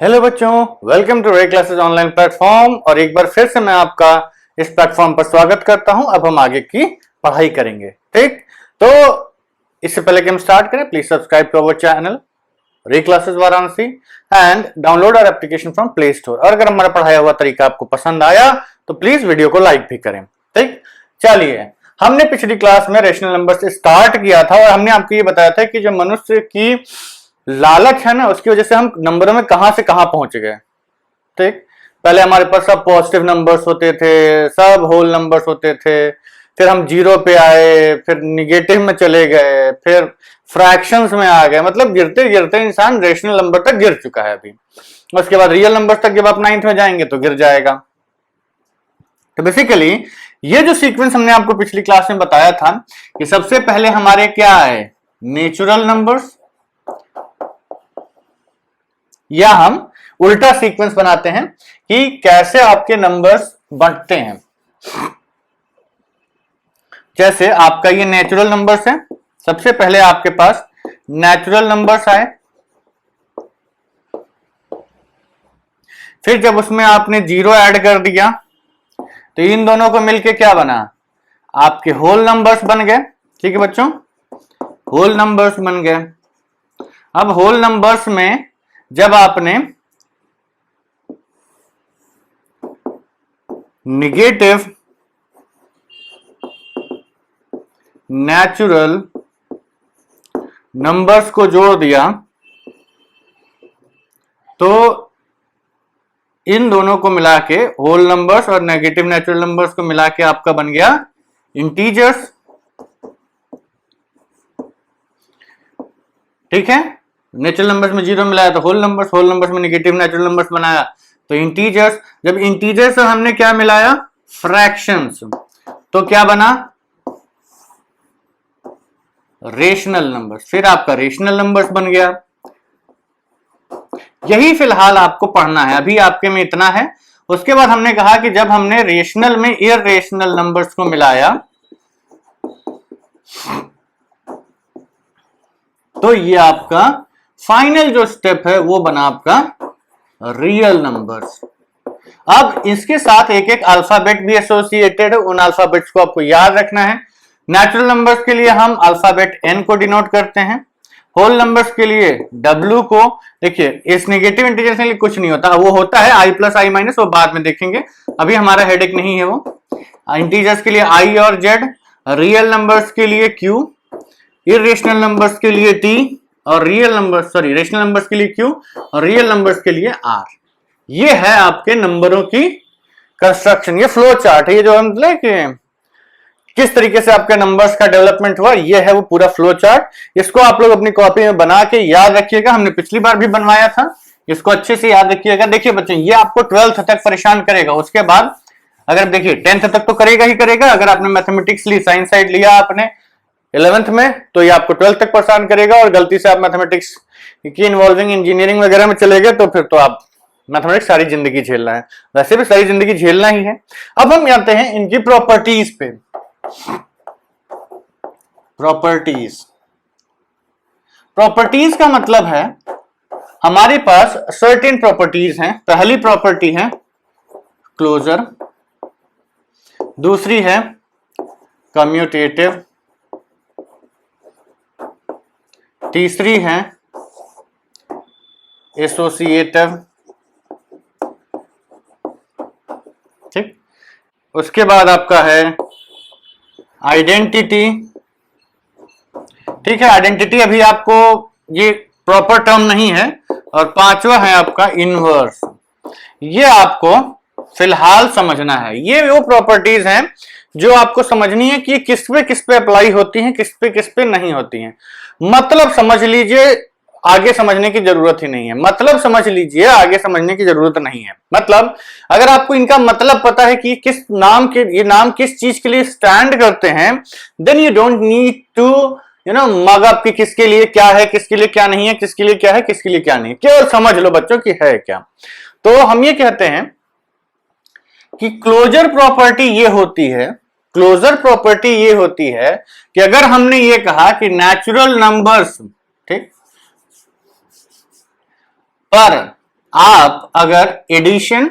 Hello बच्चों, welcome to रे classes online platform. और एक बार फिर से मैं आपका इस प्लेटफॉर्म पर स्वागत करता हूं। अब हम आगे की पढ़ाई करेंगे। ठीक, तो इससे पहले कि हम स्टार्ट करें, please subscribe to our channel Ray classes Varanasi and download our application from play store. और अगर हमारा पढ़ाया हुआ तरीका आपको पसंद आया तो प्लीज वीडियो को लाइक भी करें। ठीक, चलिए, हमने पिछली क्लास में रेशनल नंबर से स्टार्ट किया था और हमने आपको ये बताया था कि जो मनुष्य की लालच है ना, उसकी वजह से हम नंबरों में कहां से कहां पहुंच गए। ठीक, पहले हमारे पास सब पॉजिटिव नंबर्स होते थे, सब होल नंबर्स होते थे, फिर हम जीरो पे आए, फिर निगेटिव में चले गए, फिर फ्रैक्शंस में आ गए। मतलब गिरते गिरते इंसान रेशनल नंबर तक गिर चुका है अभी। उसके बाद रियल नंबर्स तक जब आप 9th में जाएंगे तो गिर जाएगा। तो बेसिकली ये जो सीक्वेंस हमने आपको पिछली क्लास में बताया था कि सबसे पहले हमारे क्या है, नेचुरल नंबर्स, या हम उल्टा सीक्वेंस बनाते हैं कि कैसे आपके नंबर्स बढ़ते हैं। जैसे आपका ये नेचुरल नंबर्स है, सबसे पहले आपके पास नेचुरल नंबर्स आए, फिर जब उसमें आपने जीरो ऐड कर दिया तो इन दोनों को मिलके क्या बना, आपके होल नंबर्स बन गए। ठीक है बच्चों, होल नंबर्स बन गए। अब होल नंबर्स में जब आपने निगेटिव नेचुरल नंबर्स को जोड़ दिया तो इन दोनों को मिला के, होल नंबर्स और नेगेटिव नेचुरल नंबर्स को मिला के आपका बन गया इंटीजर्स। ठीक है, नेचुरल नंबर्स में जीरो मिलाया तो होल नंबर्स, होल नंबर्स में नेगेटिव नेचुरल नंबर्स बनाया तो इंटीजर्स। जब इंटीजर्स से हमने क्या मिलाया, फ्रैक्शंस, तो क्या बना, रेशनल नंबर्स। फिर आपका रेशनल नंबर्स बन गया। यही फिलहाल आपको पढ़ना है, अभी आपके में इतना है। उसके बाद हमने कहा कि जब हमने रेशनल में इररेशनल नंबर्स को मिलाया तो ये आपका फाइनल जो स्टेप है वो बना आपका रियल नंबर्स। अब इसके साथ एक एक अल्फाबेट भी एसोसिएटेड है, उन अल्फाबेट्स को आपको याद रखना है। नेचुरल नंबर्स के लिए हम अल्फाबेट एन को डिनोट करते हैं, होल नंबर्स के लिए डब्ल्यू को। देखिए, इस नेगेटिव इंटीजर्स के लिए कुछ नहीं होता, वो होता है आई प्लस आई माइनस, वो बाद में देखेंगे, अभी हमारा हेडेक नहीं है वो। इंटीजर्स के लिए आई और जेड, रियल नंबर्स के लिए क्यू, इररेशनल नंबर्स के लिए टी, और real numbers, sorry, rational numbers के लिए क्यू और रियल नंबर्स के लिए आर। ये है आपके नंबरों की कंस्ट्रक्शन, ये फ्लो चार्ट है। ये जो हम मतलब किस तरीके से आपके नंबर्स का डेवलपमेंट हुआ, ये है वो पूरा फ्लो चार्ट। इसको आप लोग अपनी कॉपी में बना के याद रखिएगा, हमने पिछली बार भी बनवाया था, इसको अच्छे से याद रखिएगा। देखिए बच्चों, ये आपको 12th तक परेशान करेगा। उसके बाद अगर देखिए 10th तक तो करेगा ही करेगा, अगर आपने मैथमेटिक्स ली, साइंस साइड लिया आपने 11th में, तो ये आपको 12th तक परेशान करेगा। और गलती से आप मैथमेटिक्स की इन्वॉल्विंग इंजीनियरिंग वगैरह में चले गए तो फिर तो आप मैथमेटिक्स सारी जिंदगी झेलना है, वैसे भी सारी जिंदगी झेलना ही है। अब हम आते हैं इनकी प्रॉपर्टीज पे। प्रॉपर्टीज, प्रॉपर्टीज का मतलब है हमारे पास सर्टेन प्रॉपर्टीज हैं। पहली प्रॉपर्टी है क्लोजर, दूसरी है कम्यूटेटिव, तीसरी है एसोसिएटिव। ठीक, उसके बाद आपका है आइडेंटिटी। ठीक है, आइडेंटिटी अभी आपको ये प्रॉपर टर्म नहीं है। और पांचवा है आपका इनवर्स। ये आपको फिलहाल समझना है। ये वो प्रॉपर्टीज हैं जो आपको समझनी है कि ये किस पे अप्लाई होती हैं, किस पे नहीं होती हैं। मतलब समझ लीजिए, आगे समझने की जरूरत ही नहीं है। मतलब समझ लीजिए, आगे समझने की जरूरत नहीं है। मतलब अगर आपको इनका मतलब पता है कि किस नाम के, ये नाम किस चीज के लिए स्टैंड करते हैं, then you don't need to mug up कि किसके लिए क्या है, किसके लिए क्या नहीं है, किसके लिए क्या है, किसके लिए क्या नहीं है। केवल समझ लो बच्चों कि है क्या। तो हम ये कहते हैं कि क्लोजर प्रॉपर्टी ये होती है, क्लोजर प्रॉपर्टी ये होती है कि अगर हमने ये कहा कि नेचुरल नंबर्स, ठीक, पर आप अगर एडिशन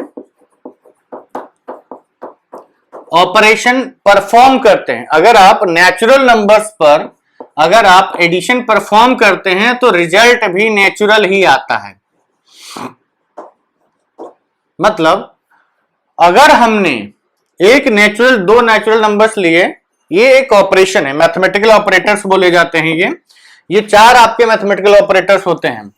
ऑपरेशन परफॉर्म करते हैं, अगर आप नेचुरल नंबर्स पर अगर आप एडिशन परफॉर्म करते हैं तो रिजल्ट भी नेचुरल ही आता है। मतलब अगर हमने दो नेचुरल नंबर्स लिए, ये एक ऑपरेशन है, मैथमेटिकल ऑपरेटर्स बोले जाते हैं ये चार आपके मैथमेटिकल ऑपरेटर्स होते हैं।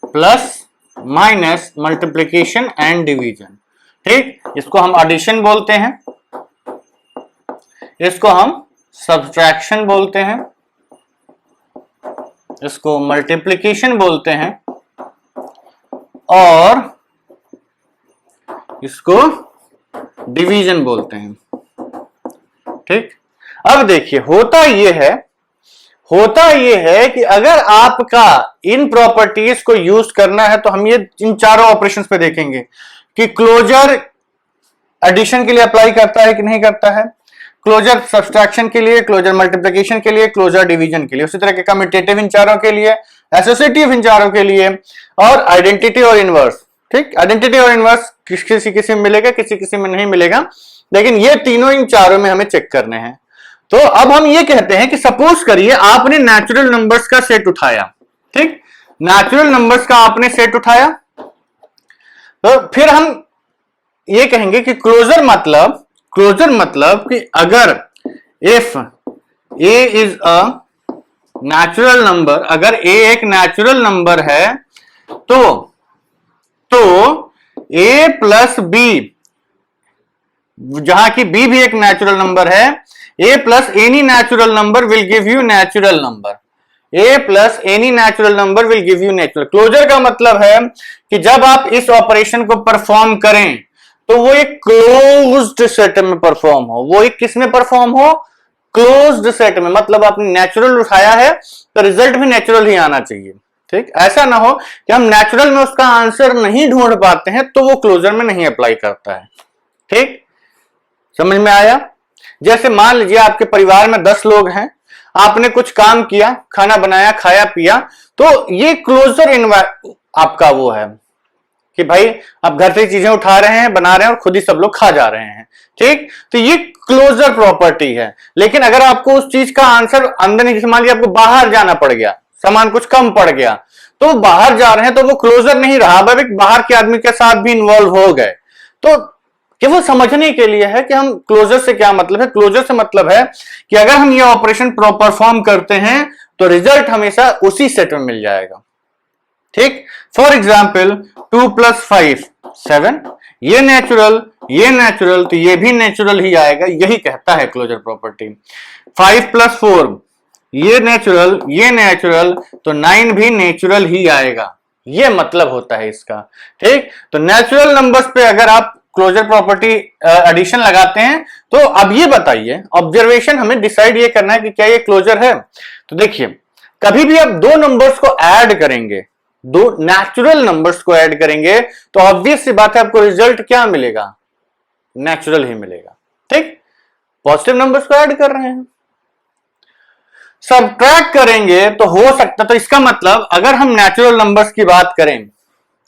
Plus, minus, multiplication and division. ठीक, इसको हम एडिशन बोलते हैं, इसको हम सब्ट्रैक्शन बोलते हैं, इसको मल्टीप्लिकेशन बोलते हैं और इसको डिवीजन बोलते हैं। ठीक, अब देखिए होता यह है कि अगर आपका इन प्रॉपर्टीज को यूज करना है तो हम ये इन चारों ऑपरेशंस पे देखेंगे कि क्लोजर एडिशन के लिए अप्लाई करता है कि नहीं करता है, क्लोजर सब्सट्रैक्शन के लिए, क्लोजर मल्टीप्लिकेशन के लिए, क्लोजर डिवीजन के लिए, उसी तरह के कम्यूटेटिव इन चारों के लिए, एसोसिएटिव इन चारों के लिए, और आइडेंटिटी और इनवर्स। ठीक, आइडेंटिटी और इनवर्स किसी में मिलेगा, किसी में नहीं मिलेगा, लेकिन ये तीनों इन चारों में हमें चेक करने हैं। तो अब हम ये कहते हैं कि सपोज करिए आपने नेचुरल नंबर्स का सेट उठाया। ठीक, नेचुरल नंबर्स का आपने सेट उठाया, तो फिर हम ये कहेंगे कि क्लोजर मतलब कि अगर if a is a natural number, अगर a एक नेचुरल नंबर है तो a प्लस b, जहां की b भी एक नेचुरल नंबर है, a plus any natural number will give you natural number, a plus any natural number will give you natural. Closure का मतलब है कि जब आप इस ऑपरेशन को परफॉर्म करें तो वो एक क्लोज्ड सेट में परफॉर्म हो, वो एक किस में परफॉर्म हो, क्लोज्ड सेट में। मतलब आपने नेचुरल उठाया है तो रिजल्ट भी नेचुरल ही आना चाहिए। ठीक, ऐसा ना हो कि हम नेचुरल में उसका आंसर नहीं ढूंढ पाते हैं तो वो क्लोजर में नहीं अप्लाई करता है। ठीक, समझ में आया? जैसे मान लीजिए आपके परिवार में 10 लोग हैं, आपने कुछ काम किया, खाना बनाया, खाया पिया, तो ये क्लोजर आपका वो है कि भाई आप घर से चीजें उठा रहे हैं, बना रहे हैं और खुद ही सब लोग खा जा रहे हैं। ठीक, तो ये क्लोजर प्रॉपर्टी है। लेकिन अगर आपको उस चीज का आंसर अंदर नहीं, मान लीजिए आपको बाहर जाना पड़ गया, सामान कुछ कम पड़ गया, तो बाहर जा रहे हैं तो वो क्लोजर नहीं रहा, बाहर के आदमी के साथ भी इन्वॉल्व हो गए। तो केवल समझने के लिए है कि हम क्लोजर से क्या मतलब है। क्लोजर से मतलब है कि अगर हम ये ऑपरेशन परफॉर्म करते हैं तो रिजल्ट हमेशा उसी सेट में मिल जाएगा। ठीक, फॉर एग्जाम्पल 2 + 5 7, ये नेचुरल तो ये भी नेचुरल ही आएगा, यही कहता है क्लोजर प्रॉपर्टी। 5 + 4, ये नेचुरल तो 9 भी नेचुरल ही आएगा, ये मतलब होता है इसका। ठीक, तो नेचुरल नंबर्स पे अगर आप क्लोजर प्रॉपर्टी एडिशन लगाते हैं तो अब ये बताइए, ऑब्जर्वेशन हमें डिसाइड ये करना है कि क्या ये क्लोजर है। तो देखिए, कभी भी आप दो नंबर्स को ऐड करेंगे, दो नेचुरल नंबर्स को ऐड करेंगे तो ऑब्वियस सी बात है आपको रिजल्ट क्या मिलेगा, नेचुरल ही मिलेगा। ठीक, पॉजिटिव नंबर्स को ऐड कर रहे हैं। सब्ट्रैक्ट करेंगे तो हो सकता, तो इसका मतलब अगर हम नेचुरल नंबर्स की बात करें,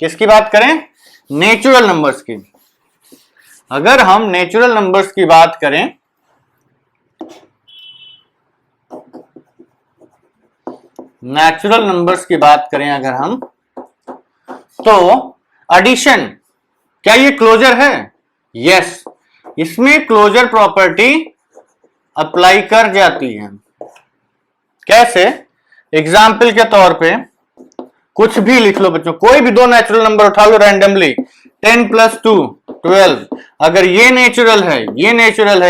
किसकी बात करें, नेचुरल नंबर्स की, अगर हम नेचुरल नंबर्स की बात करें अगर हम, तो एडिशन क्या ये क्लोजर है? यस, इसमें क्लोजर प्रॉपर्टी अप्लाई कर जाती है। कैसे? एग्जाम्पल के तौर पे कुछ भी लिख लो बच्चों, कोई भी दो नेचुरल नंबर उठा लो रैंडमली, 10 + 2 12, अगर ये नेचुरल है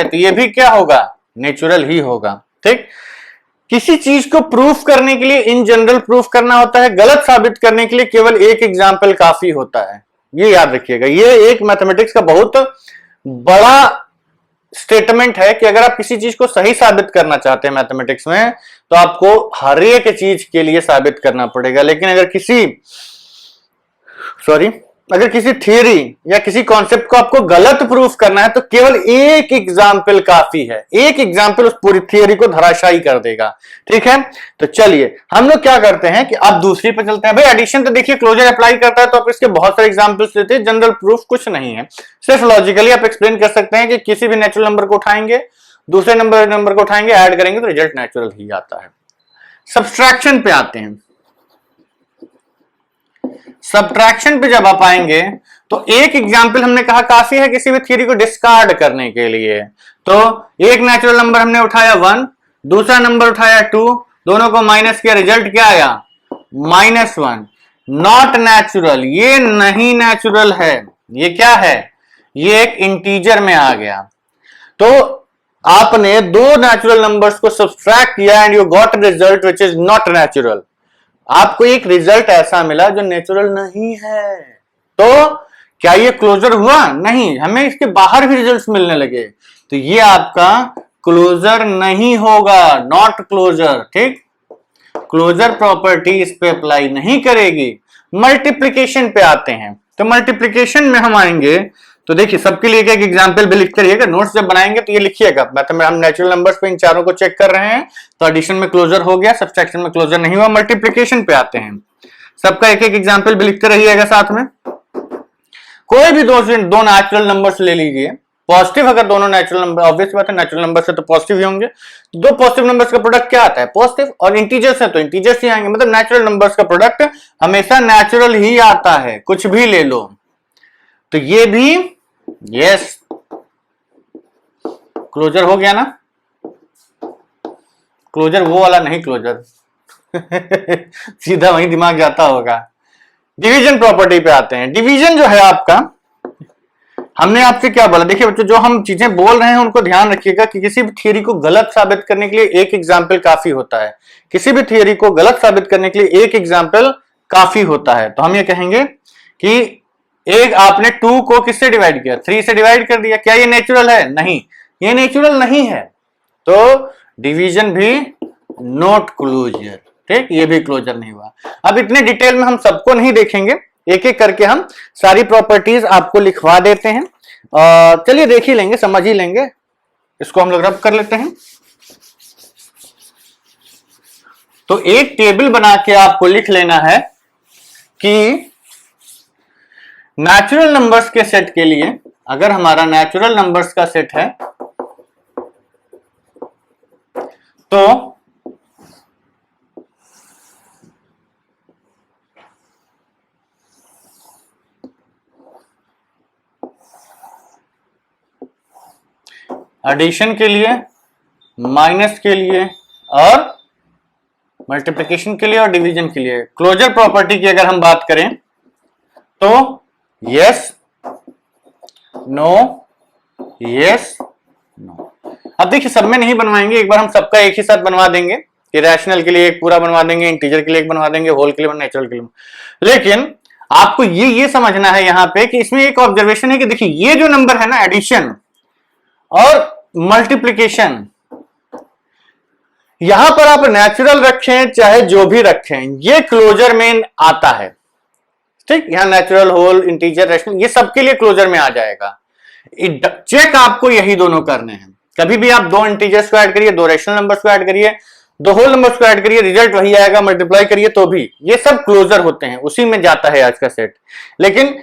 तो ये भी क्या होगा, नेचुरल ही होगा। ठीक, किसी चीज को प्रूफ करने के लिए इन जनरल प्रूफ करना होता है, गलत साबित करने के लिए केवल एक एग्जाम्पल काफी होता है, ये याद रखिएगा। ये एक मैथमेटिक्स का बहुत बड़ा स्टेटमेंट है कि अगर आप किसी चीज को सही साबित करना चाहते हैं मैथमेटिक्स में तो आपको हर एक चीज के लिए साबित करना पड़ेगा। लेकिन अगर अगर किसी थियरी या किसी कॉन्सेप्ट को आपको गलत प्रूफ करना है तो केवल एक एग्जाम्पल काफी है, एक एग्जाम्पल उस पूरी थियरी को धराशायी कर देगा। ठीक है, तो चलिए हम लोग क्या करते हैं कि अब दूसरी पे चलते हैं। भाई एडिशन तो देखिए क्लोजर अप्लाई करता है तो आप इसके बहुत सारे एग्जाम्पल्स लेते हैं, जनरल प्रूफ कुछ नहीं है, सिर्फ लॉजिकली आप एक्सप्लेन कर सकते हैं कि किसी भी नेचुरल नंबर को उठाएंगे, दूसरे नंबर को उठाएंगे, ऐड करेंगे तो रिजल्ट नेचुरल ही आता है। सब्सट्रैक्शन पे आते हैं। सब्ट्रैक्शन पे जब आप आएंगे तो एक एग्जाम्पल हमने कहा काफी है किसी भी थ्योरी को डिस्कार्ड करने के लिए। तो एक नेचुरल नंबर हमने उठाया 1, दूसरा नंबर उठाया 2, दोनों को माइनस किया, रिजल्ट क्या आया -1। नॉट नेचुरल, ये नहीं नेचुरल है, ये क्या है, ये एक इंटीजर में आ गया। तो आपने दो नेचुरल नंबर्स को सब्ट्रैक्ट किया and you got result which is not natural. आपको एक रिजल्ट ऐसा मिला जो नेचुरल नहीं है, तो क्या ये क्लोजर हुआ? नहीं, हमें इसके बाहर भी रिजल्ट्स मिलने लगे, तो ये आपका क्लोजर नहीं होगा, नॉट क्लोजर। ठीक, क्लोजर प्रॉपर्टी इस पे अप्लाई नहीं करेगी। मल्टीप्लिकेशन पे आते हैं, तो मल्टीप्लिकेशन में हम आएंगे तो देखिए सबके लिए एक एग्जांपल भी लिखते रहिएगा, नोट्स जब बनाएंगे तो ये लिखिएगा। मतलब हम नेचुरल नंबर्स पे इन चारों को चेक कर रहे हैं, तो एडिशन में क्लोजर हो गया, सब्ट्रैक्शन में क्लोजर नहीं हुआ। मल्टीप्लिकेशन पे आते हैं, सबका एक एक एग्जांपल भी लिखते रहिएगा साथ में। कोई भी दो नेचुरल नंबर्स ले लीजिए, पॉजिटिव अगर दोनों नेचुरल नंबर, ऑब्वियस बात है नेचुरल नंबर से तो पॉजिटिव ही होंगे, दो पॉजिटिव नंबर्स का प्रोडक्ट क्या आता है पॉजिटिव, और इंटीजर्स है तो इंटीजर्स ही आएंगे, मतलब नेचुरल नंबर्स का प्रोडक्ट हमेशा नेचुरल ही आता है, कुछ भी ले लो। तो ये भी यस क्लोजर हो गया ना, क्लोजर वो वाला नहीं क्लोजर सीधा वही दिमाग जाता होगा। डिवीजन प्रॉपर्टी पे आते हैं। डिवीजन जो है आपका, हमने आपसे क्या बोला, देखिए बच्चों जो हम चीजें बोल रहे हैं उनको ध्यान रखिएगा कि किसी भी थियरी को गलत साबित करने के लिए एक एग्जाम्पल काफी होता है, किसी भी थियरी को गलत साबित करने के लिए एक एग्जाम्पल काफी होता है। तो हम ये कहेंगे कि एक आपने 2 को किससे डिवाइड किया, 3 से डिवाइड कर दिया, क्या ये नेचुरल है? नहीं, ये नेचुरल नहीं है, तो डिवीजन भी नॉट क्लोजर। ठीक, ये भी क्लोजर नहीं हुआ। अब इतने डिटेल में हम सबको नहीं देखेंगे, एक एक करके हम सारी प्रॉपर्टीज आपको लिखवा देते हैं, और चलिए देख ही लेंगे, समझ ही लेंगे। इसको हम लोग रब कर लेते हैं। तो एक टेबल बना के आपको लिख लेना है कि नेचुरल नंबर्स के सेट के लिए, अगर हमारा नेचुरल नंबर्स का सेट है तो एडिशन के लिए, माइनस के लिए, और मल्टीप्लिकेशन के लिए, और डिवीजन के लिए क्लोजर प्रॉपर्टी की अगर हम बात करें तो यस नो यस नो। अब देखिए सब में नहीं बनवाएंगे, एक बार हम सबका एक ही साथ बनवा देंगे, इरेशनल के लिए एक पूरा बनवा देंगे, इंटीजर के लिए एक बनवा देंगे, होल के लिए, नेचुरल के लिए। लेकिन आपको ये समझना है यहां पे कि इसमें एक ऑब्जर्वेशन है कि देखिए ये जो नंबर है ना, एडिशन और मल्टीप्लिकेशन, यहां पर आप नेचुरल रखें चाहे जो भी रखें, ये क्लोजर में आता है। ठीक, यहां नेचुरल, होल, इंटीजर, रेशनल, ये सबके लिए क्लोजर में आ जाएगा। चेक आपको यही दोनों करने हैं। कभी भी आप दो इंटीजर्स को ऐड करिए, दो रेशनल नंबर्स को ऐड करिए, दो होल नंबर्स को ऐड करिए, रिजल्ट वही आएगा, मल्टीप्लाई करिए तो भी, ये सब क्लोजर होते हैं, उसी में जाता है आज का सेट। लेकिन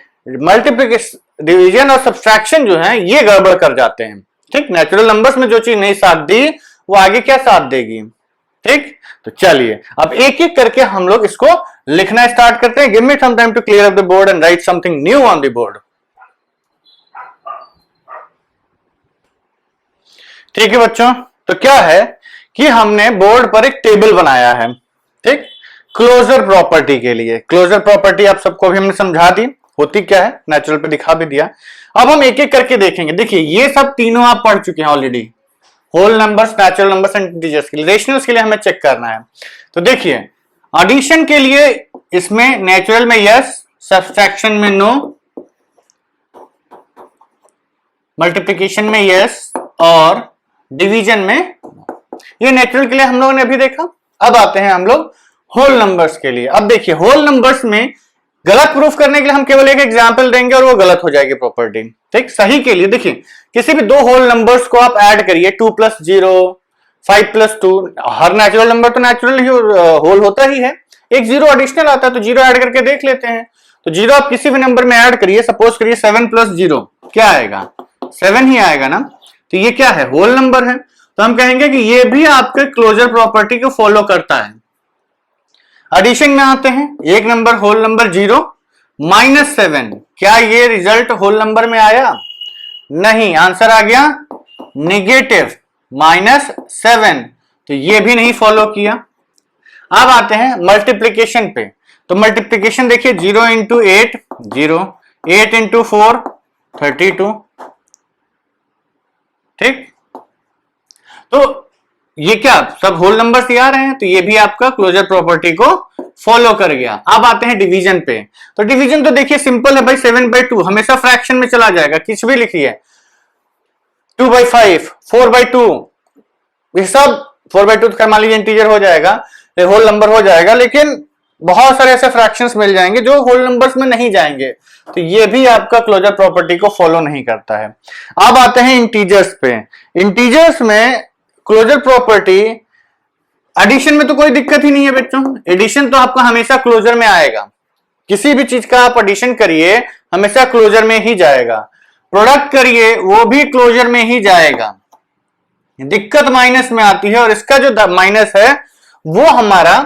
मल्टीप्लिकेशन, डिवीजन और सब्सट्रैक्शन जो है ये गड़बड़ कर जाते हैं। ठीक, नेचुरल नंबर्स में जो चीज नहीं साथ दी वो आगे क्या साथ देगी। ठीक, तो चलिए अब एक एक करके हम लोग इसको लिखना स्टार्ट करते हैं। Give me some time to clear up the board and write something new on the board. ठीक है बच्चों, तो क्या है कि हमने बोर्ड पर एक टेबल बनाया है। ठीक, क्लोजर प्रॉपर्टी के लिए। क्लोजर प्रॉपर्टी आप सबको भी हमने समझा दी, होती क्या है, नेचुरल पे दिखा भी दिया। अब हम एक एक करके देखेंगे। देखिए ये सब तीनों आप पढ़ चुके हैं already, whole numbers, natural numbers and integers के लिए। रेशनल्स के लिए हमें चेक करना है। तो देखिए एडिशन के लिए इसमें नेचुरल में यस, सब्सट्रैक्शन में नो, मल्टीप्लिकेशन में यस, और डिवीजन में, ये नेचुरल के लिए हम लोगों ने अभी देखा। अब आते हैं हम लोग होल नंबर्स के लिए। अब देखिए होल नंबर्स में गलत प्रूफ करने के लिए हम केवल एक एग्जाम्पल देंगे और वो गलत हो जाएगी प्रॉपर्टी। ठीक, सही के लिए देखिए, किसी भी दो होल नंबर्स को आप ऐड करिए, 2 + 0, 5 + 2, हर नेचुरल नंबर तो नेचुरल ही होल होता ही है, एक जीरो एडिशनल आता है तो जीरो ऐड करके देख लेते हैं। तो जीरो आप किसी भी नंबर में ऐड करिए, सपोज करिए 7 + 0 क्या आएगा, 7 ही आएगा ना, तो ये क्या है, होल नंबर है, तो हम कहेंगे कि ये भी आपके क्लोजर प्रॉपर्टी को फॉलो करता है। एडिशन में आते हैं, एक नंबर होल नंबर 0 -7, क्या ये रिजल्ट होल नंबर में आया, नहीं, आंसर आ गया नेगेटिव -7, तो ये भी नहीं फॉलो किया। अब आते हैं मल्टीप्लीकेशन पे, तो मल्टीप्लीकेशन देखिए, 0 × 8 0, 8 × 4 32, ठीक, तो ये क्या सब होल नंबर से आ रहे हैं, तो ये भी आपका क्लोजर प्रॉपर्टी को फॉलो कर गया। अब आते हैं डिवीजन पे, तो डिवीजन तो देखिए सिंपल है भाई, 7/2 हमेशा फ्रैक्शन में चला जाएगा, कुछ भी लिखिए, 2/5, 4/2, ये सब 4/2 का मान लीजिए इंटीजर हो जाएगा, होल नंबर हो जाएगा, लेकिन बहुत सारे ऐसे फ्रैक्शंस मिल जाएंगे जो होल नंबर्स में नहीं जाएंगे, तो ये भी आपका क्लोजर प्रॉपर्टी को फॉलो नहीं करता है। अब आते हैं इंटीजर्स पे, इंटीजर्स में क्लोजर प्रॉपर्टी, एडिशन में तो कोई दिक्कत ही नहीं है बच्चों, एडिशन तो आपका हमेशा क्लोजर में आएगा, किसी भी चीज का आप एडिशन करिए हमेशा क्लोजर में ही जाएगा, प्रोडक्ट करिए वो भी क्लोजर में ही जाएगा। दिक्कत माइनस में आती है, और इसका जो माइनस है वो हमारा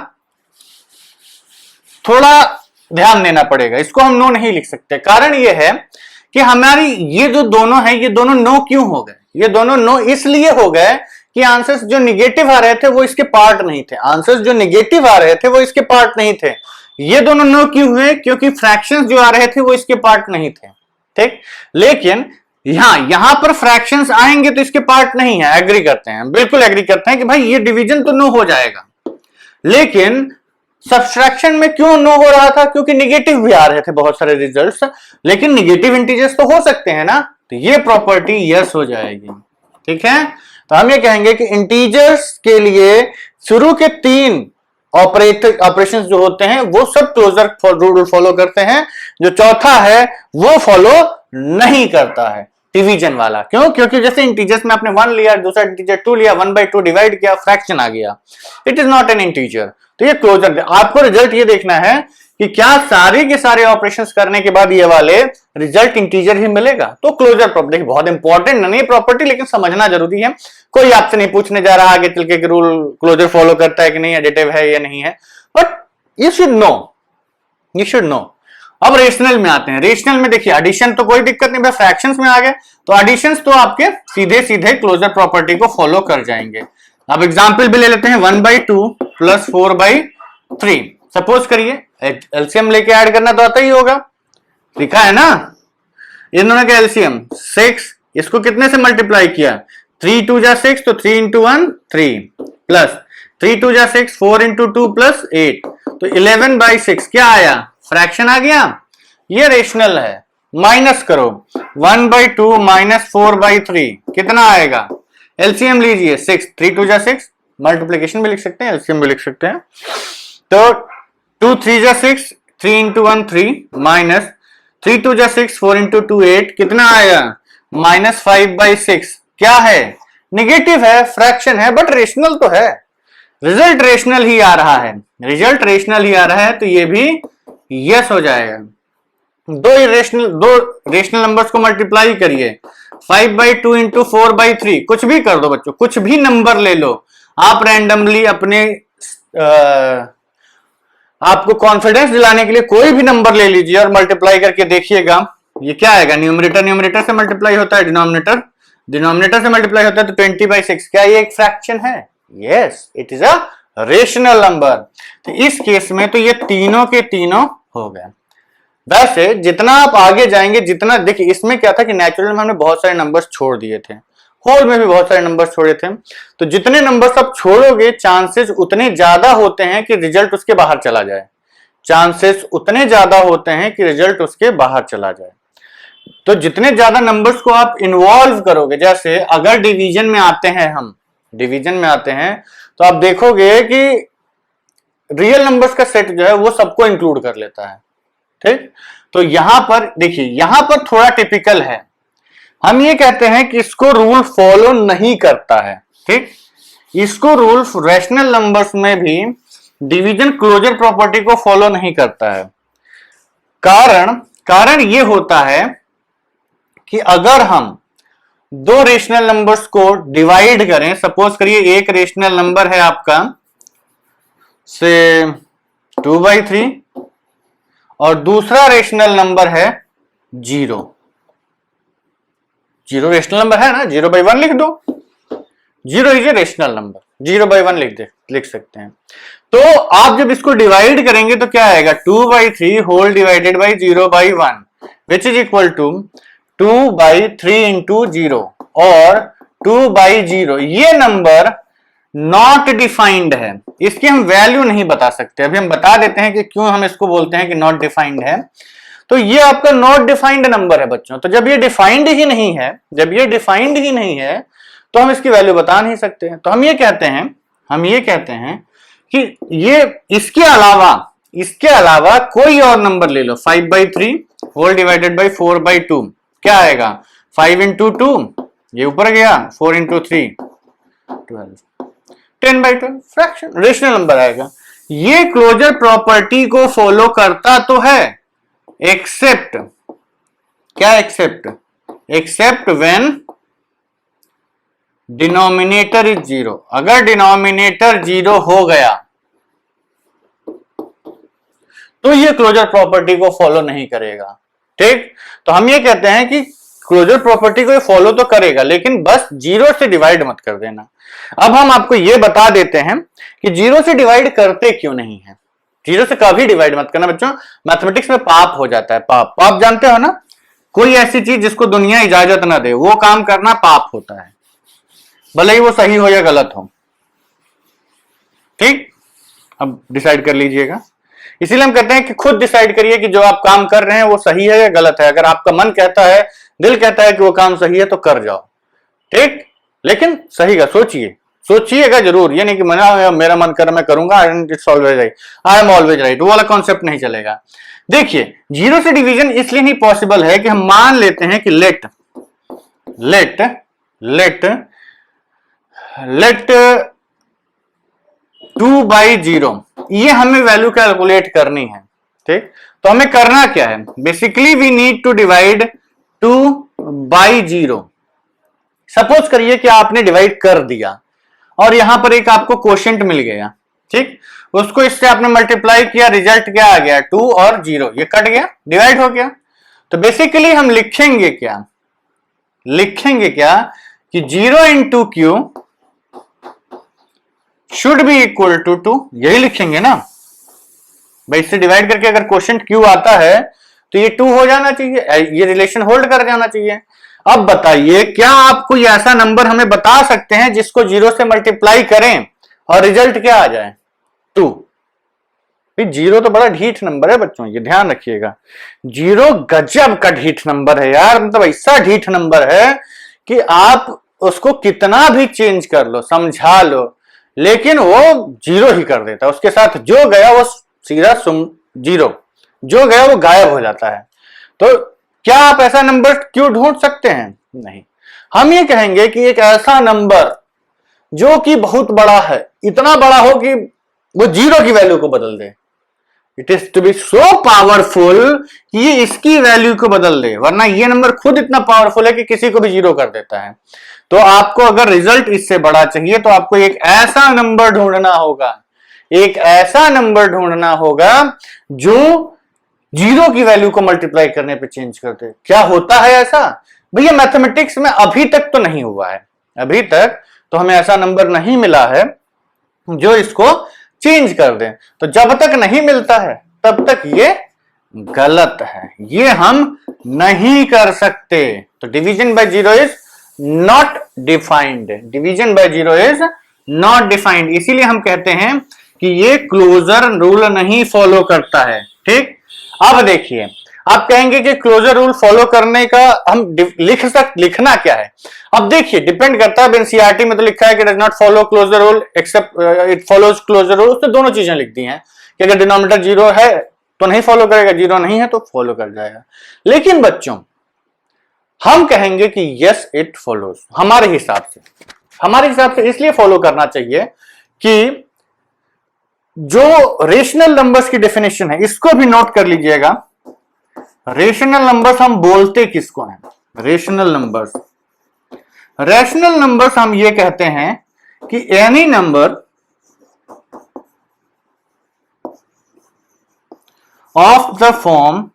थोड़ा ध्यान देना पड़ेगा, इसको हम नो नहीं लिख सकते। कारण ये है कि हमारी ये जो दोनों है, ये दोनों नो क्यों हो गए, ये दोनों नो इसलिए हो गए कि आंसर्स जो निगेटिव आ रहे थे वो इसके पार्ट नहीं थे, आंसर्स जो निगेटिव आ रहे थे वो इसके पार्ट नहीं थे। ये दोनों नो क्यों हुए, क्योंकि फ्रैक्शंस जो आ रहे थे वो इसके पार्ट नहीं थे, ठीक, लेकिन यहां पर फ्रैक्शंस आएंगे तो इसके पार्ट नहीं है, एग्री करते हैं, बिल्कुल एग्री करते हैं कि भाई ये डिवीजन तो नो हो जाएगा, लेकिन सब्सट्रैक्शन में क्यों नो हो रहा था, क्योंकि निगेटिव भी आ रहे थे बहुत सारे रिजल्ट्स, लेकिन निगेटिव इंटीजर्स तो हो सकते हैं ना, तो ये प्रॉपर्टी यस हो जाएगी, ठीक है। तो हम ये कहेंगे कि इंटीजर्स के लिए शुरू के 3 ऑपरेशंस जो होते हैं वो सब क्लोजर रूल फॉलो करते हैं, जो चौथा है वो फॉलो नहीं करता है, डिवीजन वाला। क्यों, क्योंकि जैसे इंटीजर्स में आपने 1 लिया, दूसरा इंटीजर 2 लिया, 1/2 डिवाइड किया, फ्रैक्शन आ गया, it is not an integer, तो ये क्लोजर। आपको रिजल्ट ये देखना है कि क्या सारे के सारे ऑपरेशंस करने के बाद ये वाले रिजल्ट इंटीजर ही मिलेगा, तो क्लोजर प्रॉपर्टी बहुत इंपॉर्टेंट नहीं प्रॉपर्टी, लेकिन समझना जरूरी है। कोई आपसे नहीं पूछने जा रहा आगे चल के कि रूल क्लोजर फॉलो करता है कि नहीं, एडिटिव है या नहीं है, but you should know, you should know. अब रेशनल में आते हैं, रेशनल में देखिए एडिशन तो कोई दिक्कत नहीं, फ्रैक्शंस में आ गए तो एडिशंस तो आपके सीधे सीधे क्लोजर प्रॉपर्टी को फॉलो कर जाएंगे। अब एग्जांपल भी ले लेते हैं, 1/2 + 4/3, सपोज करिए एलसीएम लेके ऐड करना तो आता ही होगा, लिखा है ना, इन दोनों का एलसीएम 6, इसको कितने से मल्टीप्लाई किया, 3 × 2 = 6, तो 3 × 1 3, प्लस 3 × 2 = 6, 4 × 2 + 8, तो 11/6 क्या आया, फ्रैक्शन आ गया, ये रेशनल है। माइनस करो, 1/2 - 4/3 कितना आएगा, एलसीएम लीजिए, 6, 3 × 2 = 6, मल्टीप्लिकेशन भी लिख सकते हैं, एलसीएम भी लिख सकते हैं, तो 2 × 3 = 6, 3 × 1 3, माइनस 3 × 2 = 6, 4 × 2 8, कितना आया, -5/6, क्या है, निगेटिव है, फ्रैक्शन है, बट रेशनल तो है, रिजल्ट रेशनल ही आ रहा है, रिजल्ट रेशनल ही आ रहा है, तो ये भी यस हो जाएगा। दो रेशनल नंबर्स को मल्टीप्लाई करिए, 5/2 × 4/3, कुछ भी कर दो बच्चों, कुछ भी नंबर ले लो आप रैंडमली, अपने आपको कॉन्फिडेंस दिलाने के लिए कोई भी नंबर ले लीजिए और मल्टीप्लाई करके देखिएगा, ये क्या आएगा, न्यूमरेटर से मल्टीप्लाई होता है, डिनोमिनेटर से मल्टीप्लाई होता है, तो 20/6, क्या ये एक फ्रैक्शन है, yes, it is a rational number. तो इस केस में तो ये तीनों के तीनों हो गए। वैसे जितना आप आगे जाएंगे, जितना देखिए, इसमें क्या था कि नेचुरल में हमने बहुत सारे नंबर्स छोड़ दिए थे, होल में भी बहुत सारे नंबर्स छोड़े थे, तो जितने नंबर्स आप छोड़ोगे चांसेस उतने ज्यादा होते हैं कि रिजल्ट उसके बाहर चला जाए, चांसेस उतने ज्यादा होते हैं कि रिजल्ट उसके बाहर चला जाए। तो जितने ज्यादा नंबर्स को आप इन्वॉल्व करोगे, जैसे अगर डिवीजन में आते हैं, हम डिवीजन में आते हैं, तो आप देखोगे कि रियल नंबर्स का सेट जो है वो सबको इंक्लूड कर लेता है, ठीक, तो यहां पर देखिए, यहां पर थोड़ा टिपिकल है, हम ये कहते हैं कि इसको रूल फॉलो नहीं करता है। ठीक, इसको रूल रैशनल नंबर्स में भी डिवीजन क्लोजर प्रॉपर्टी को फॉलो नहीं करता है। कारण ये होता है कि अगर हम दो रेशनल नंबर्स को डिवाइड करें, सपोज करिए एक रेशनल नंबर है आपका से 2/3 और दूसरा रेशनल नंबर है 0 रेशनल नंबर है ना, 0/1 लिख दो, 0 इज ए रेशनल नंबर, 0/1 लिख सकते हैं। तो आप जब इसको डिवाइड करेंगे तो क्या आएगा, 2/3 whole divided by 0/1 which is equal to 2/3 into 0 और 2/0। ये नंबर नॉट डिफाइंड है, इसकी हम वैल्यू नहीं बता सकते। अभी हम बता देते हैं कि क्यों हम इसको बोलते हैं कि नॉट डिफाइंड है। तो ये आपका नॉट डिफाइंड नंबर है बच्चों। तो जब ये डिफाइंड ही नहीं है, तो हम इसकी वैल्यू बता नहीं सकते। तो हम ये कहते हैं कि ये इसके अलावा कोई और नंबर ले लो, 5/3 होल डिवाइडेड बाई 4/2 क्या आएगा, 5 इंटू 2 ये ऊपर गया, 4 इंटू 3 12, 10/12 फ्रैक्शन रेशनल नंबर आएगा। ये क्लोजर प्रॉपर्टी को फॉलो करता तो है, एक्सेप्ट व्हेन डिनोमिनेटर इज 0। अगर डिनोमिनेटर 0 हो गया तो ये क्लोजर प्रॉपर्टी को फॉलो नहीं करेगा। ठीक, तो हम ये कहते हैं कि क्लोजर प्रॉपर्टी को फॉलो तो करेगा, लेकिन बस 0 से डिवाइड मत कर देना। अब हम आपको ये बता देते हैं कि 0 से डिवाइड करते क्यों नहीं है। 0 से कभी डिवाइड मत करना बच्चों, मैथमेटिक्स में पाप हो जाता है। पाप जानते हो ना, कोई ऐसी चीज जिसको दुनिया इजाजत ना दे वो काम करना पाप होता है, भले ही वो सही हो या गलत हो। ठीक, अब डिसाइड कर लीजिएगा। इसीलिए हम कहते हैं कि खुद डिसाइड करिए कि जो आप काम कर रहे हैं वो सही है या गलत है। अगर आपका मन कहता है, दिल कहता है कि वो काम सही है तो कर जाओ। ठीक, लेकिन सही का सोचिएगा जरूर। ये नहीं कि मेरा मन कर मैं करूंगा, आई एम ऑलवेज राइट, वो वाला कॉन्सेप्ट नहीं चलेगा। देखिए, 0 से डिवीजन इसलिए नहीं पॉसिबल है कि हम मान लेते हैं कि लेट 2/0 ये हमें वैल्यू कैलकुलेट करनी है। ठीक, तो हमें करना क्या है, basically we need to divide 2/0। Suppose करिए कि आपने डिवाइड कर दिया और यहां पर एक आपको क्वोशिएंट मिल गया। ठीक, उसको इससे आपने मल्टीप्लाई किया, रिजल्ट क्या आ गया, 2 और 0, ये कट गया, डिवाइड हो गया। तो बेसिकली हम लिखेंगे क्या कि 0 into q should be equal to 2, यही लिखेंगे ना भाई। इससे डिवाइड करके अगर क्वोशिएंट क्यू आता है तो ये 2 हो जाना चाहिए, ये रिलेशन होल्ड कर जाना चाहिए। अब बताइए, क्या आप कोई ऐसा नंबर हमें बता सकते हैं जिसको 0 से मल्टीप्लाई करें और रिजल्ट क्या आ जाए, 2? 0 तो बड़ा ढीठ नंबर है बच्चों, ये ध्यान रखिएगा। 0 गजब का ढीठ नंबर है यार, मतलब ऐसा ढीठ नंबर है कि आप उसको कितना भी चेंज कर लो, समझा लो, लेकिन वो 0 ही कर देता है। उसके साथ जो गया वो सीधा 0, जो गया वो गायब हो जाता है। तो क्या आप ऐसा नंबर क्यों ढूंढ सकते हैं? नहीं, हम ये कहेंगे कि एक ऐसा नंबर जो कि बहुत बड़ा है, इतना बड़ा हो कि वो 0 की वैल्यू को बदल दे। It is to be so powerful कि ये इसकी वैल्यू को बदल दे, वरना ये नंबर खुद इतना पावरफुल है कि किसी को भी 0 कर देता है। तो आपको अगर रिजल्ट इससे बड़ा चाहिए तो आपको एक ऐसा नंबर ढूंढना होगा जो 0 की वैल्यू को मल्टीप्लाई करने पे चेंज कर दे। क्या होता है ऐसा? भैया मैथमेटिक्स में अभी तक तो नहीं हुआ है, अभी तक तो हमें ऐसा नंबर नहीं मिला है जो इसको चेंज कर दे। तो जब तक नहीं मिलता है तब तक ये गलत है, ये हम नहीं कर सकते। तो division bye 0 is not defined, इसीलिए हम कहते हैं कि ये क्लोजर रूल नहीं फॉलो करता है। ठीक, अब देखिए, आप कहेंगे कि क्लोजर रूल फॉलो करने का हम लिखना क्या है? अब देखिए, डिपेंड करता है। एनसीईआरटी में तो लिखा है कि does not follow closure rule except it follows closure rule, उसने दोनों चीजें लिख दी हैं कि अगर डिनोमिनेटर 0 है तो नहीं फॉलो करेगा, जीरो नहीं है तो फॉलो कर जाएगा। लेकिन बच्चों हम कहेंगे कि यस इट फॉलोज, हमारे हिसाब से इसलिए फॉलो करना चाहिए कि जो रेशनल नंबर्स की डेफिनेशन है इसको भी नोट कर लीजिएगा। रेशनल नंबर्स हम बोलते किसको हैं? रेशनल नंबर्स हम ये कहते हैं कि any number of the form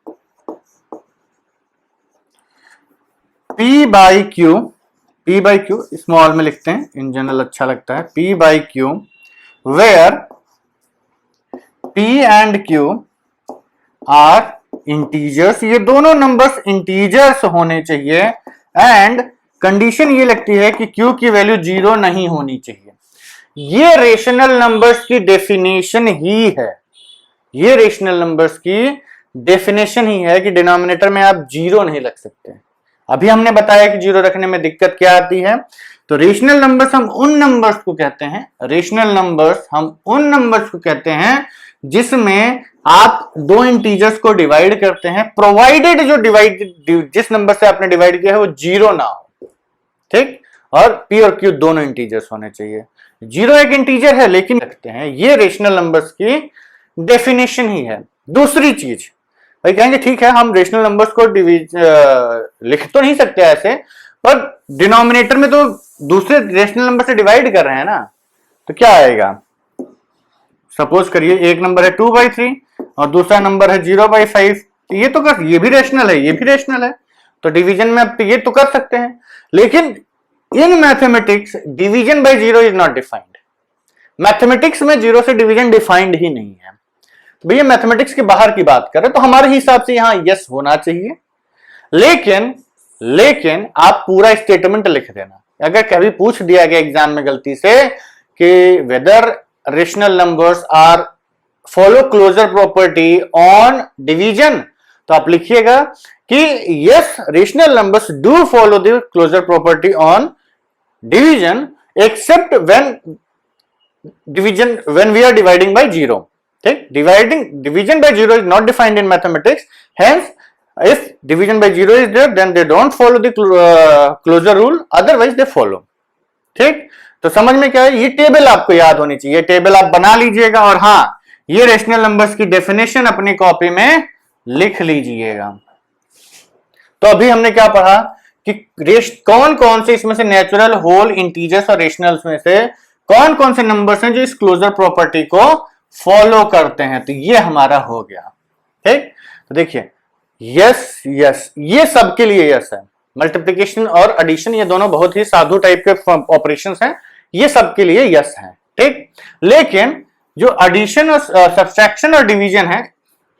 P by q small में लिखते हैं, इन जनरल अच्छा लगता है, P by q where P and Q are integers, ये दोनों नंबर्स इंटीजर्स होने चाहिए, एंड कंडीशन ये लगती है कि Q की वैल्यू जीरो नहीं होनी चाहिए। ये रेशनल नंबर्स की डेफिनेशन ही है, ये रेशनल नंबर्स की डेफिनेशन ही है कि डिनोमिनेटर में आप जीरो नहीं रख सकते। अभी हमने बताया कि जीरो रखने में दिक्कत क्या आती है। तो रेशनल नंबर्स हम उन नंबर्स को कहते हैं, रेशनल नंबर्स हम उन नंबर्स को कहते हैं जिसमें आप दो इंटीजर्स को डिवाइड करते हैं, प्रोवाइडेड जिस नंबर से आपने डिवाइड किया है वो जीरो ना हो, ठीक, और पी और क्यू दोनों इंटीजर्स होने चाहिए। जीरो एक इंटीजर है लेकिन रखते हैं, ये रेशनल नंबर्स की डेफिनेशन ही है। दूसरी चीज भाई कहेंगे ठीक है हम रेशनल नंबर्स को लिख तो नहीं सकते ऐसे, पर डिनोमिनेटर में तो दूसरे रेशनल नंबर से डिवाइड कर रहे हैं ना, तो क्या आएगा? सपोज करिए एक नंबर है 2/3 और दूसरा नंबर है 0/5, ये तो कर, ये भी रेशनल है, ये भी रेशनल है, तो डिवीजन में आप ये तो कर सकते हैं। लेकिन in mathematics division by zero is not defined, mathematics में जीरो से डिवीजन डिफाइंड ही नहीं है। तो भैया मैथमेटिक्स के बाहर की बात करें तो हमारे हिसाब से यहां यस होना चाहिए, लेकिन आप पूरा स्टेटमेंट लिख देना। अगर कभी पूछ दिया गया एग्जाम में गलती से कि whether rational numbers are follow closure property on division, तो आप लिखिएगा कि yes rational numbers do follow the closure property on division except when we are dividing by zero, ठीक, division by zero is not defined in mathematics, hence if division by zero is there then they don't follow the closure rule, otherwise they follow, ठीक। तो समझ में क्या है, ये table आपको याद होनी चाहिए, टेबल आप बना लीजिएगा, और हाँ ये रेशनल नंबर्स की डेफिनेशन अपनी कॉपी में लिख लीजिएगा। तो अभी हमने क्या पढ़ा कि कौन कौन से इसमें से नेचुरल, होल, इंटीजर्स और रेशनल्स में से कौन कौन से नंबर्स हैं जो इस क्लोजर प्रॉपर्टी को फॉलो करते हैं। तो ये हमारा हो गया, ठीक। तो देखिए यस यस ये सबके लिए यस है, मल्टीप्लिकेशन और एडिशन ये दोनों बहुत ही साधु टाइप के ऑपरेशंस हैं, ये सबके लिए यस है, ठीक। लेकिन जो एडिशन और सब्सट्रैक्शन और डिवीजन है,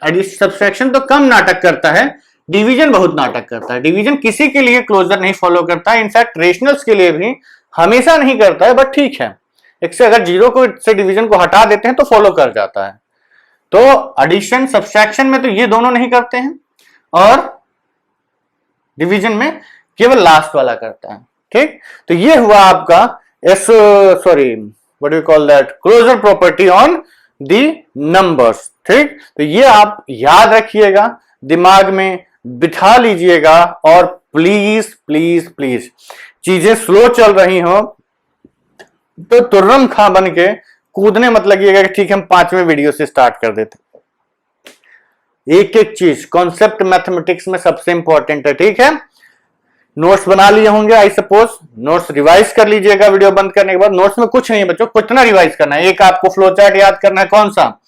सब्सट्रैक्शन तो कम नाटक करता है, डिवीजन बहुत नाटक करता है। डिवीजन किसी के लिए क्लोजर नहीं फॉलो करता है, इनफैक्ट रेशनल्स के लिए भी हमेशा नहीं करता है, बट ठीक है, एक से अगर जीरो को से डिवीजन को हटा देते हैं तो फॉलो कर जाता है। तो एडिशन सब्सट्रैक्शन में तो ये दोनों नहीं करते हैं, और डिवीजन में केवल लास्ट वाला करता है, ठीक। तो ये हुआ आपका what do you call that, closure property on the numbers, ठीक। तो ये आप याद रखिएगा, दिमाग में बिठा लीजिएगा, और प्लीज प्लीज प्लीज चीजें स्लो चल रही हो तो तुर्रम खां बन के कूदने मत लगिएगा कि ठीक है हम 5वें वीडियो से स्टार्ट कर देते। एक एक चीज कॉन्सेप्ट मैथमेटिक्स में सबसे इंपॉर्टेंट है, ठीक है। नोट्स बना लिए होंगे आई सपोज, नोट्स रिवाइज कर लीजिएगा वीडियो बंद करने के बाद। नोट्स में कुछ नहीं है बच्चों, कितना रिवाइज करना है, एक आपको फ्लो चार्ट याद करना है, कौन सा,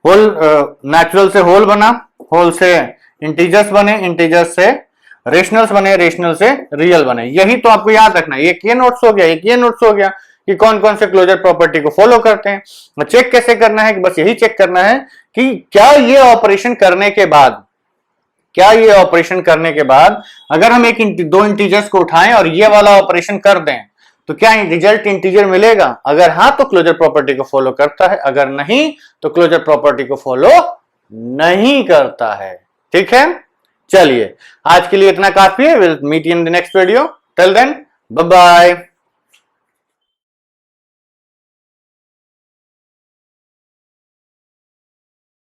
होल, नेचुरल से होल बना, होल से इंटीजर्स बने, इंटीजर्स से रेशनल्स बने, रेशनल से रियल बने, यही तो आपको याद रखना है। एक ये नोट्स हो गया, एक ये नोट्स हो गया कि कौन कौन से क्लोजर प्रॉपर्टी को फॉलो करते हैं। चेक कैसे करना है कि बस यही चेक करना है कि क्या ये ऑपरेशन करने के बाद अगर हम दो इंटीजर्स को उठाएं और ये वाला ऑपरेशन कर दें तो क्या रिजल्ट इंटीजर मिलेगा। अगर हाँ तो क्लोजर प्रॉपर्टी को फॉलो करता है, अगर नहीं तो क्लोजर प्रॉपर्टी को फॉलो नहीं करता है, ठीक है। चलिए आज के लिए इतना काफी है, will meet in the next video, till then bye bye.